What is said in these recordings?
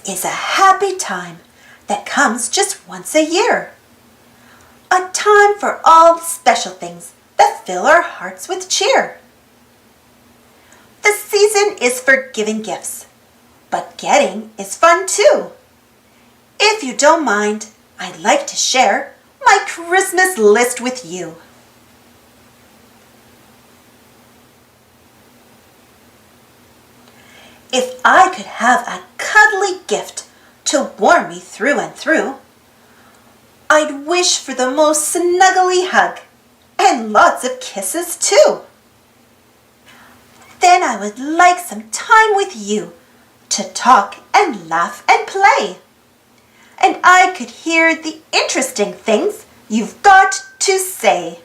is a happy time that comes just once a year. A time for all the special things that fill our hearts with cheer. The season is for giving gifts, but getting is fun too. If you don't mind, I'd like to share my Christmas list with you. If I could have a cuddly gift to warm me through and through, I'd wish for the most snuggly hug and lots of kisses too. Then I would like some time with you to talk and laugh and play. And I could hear the interesting things you've got to say.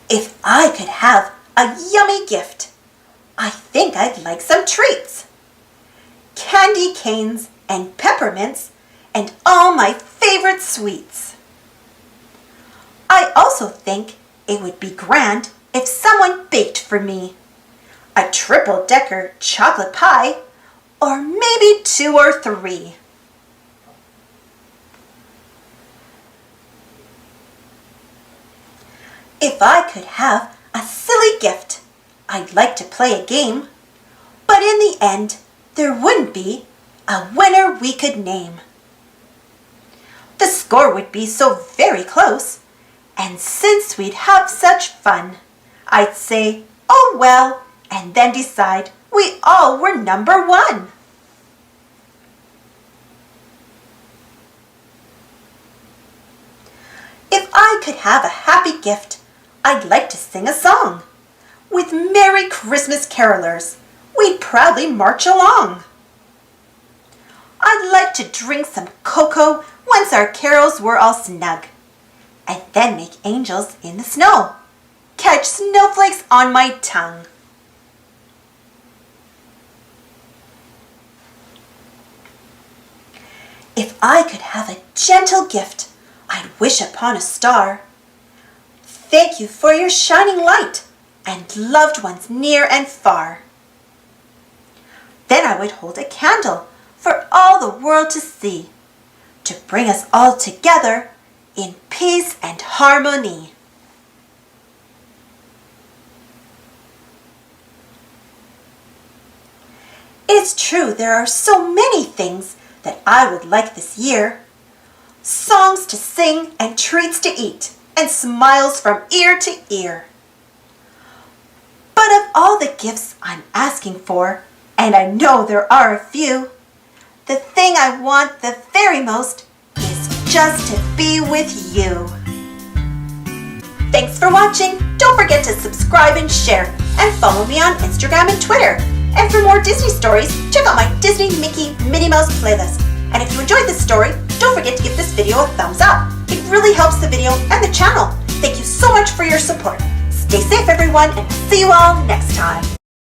If I could have a yummy gift, I think I'd like some treats. Candy canes and peppermints and all my favorite sweets. I also think it would be grand if someone baked for me a triple-decker chocolate pie, or maybe 2 or 3. If I could have a silly gift, I'd like to play a game, but in the end, there wouldn't be a winner we could name. The score would be so very close, and since we'd have such fun, I'd say, oh well, and then decide we all were number 1. If I could have a happy gift, I'd like to sing a song. With Merry Christmas carolers, we'd proudly march along. I'd like to drink some cocoa once our carols were all snug, and then make angels in the snow, catch snowflakes on my tongue. If I could have a gentle gift, I'd wish upon a star. Thank you for your shining light and loved ones near and far. Then I would hold a candle for all the world to see, to bring us all together in peace and harmony. It's true there are so many things that I would like this year. Songs to sing and treats to eat and smiles from ear to ear. But of all the gifts I'm asking for, and I know there are a few, the thing I want the very most is just to be with you. Thanks for watching. Don't forget to subscribe and share, and follow me on Instagram and Twitter. And for more Disney stories, check out my Disney Mickey Minnie Mouse playlist. And if you enjoyed this story, don't forget to give this video a thumbs up. It really helps the video and the channel. Thank you so much for your support. Stay safe everyone, and I'll see you all next time.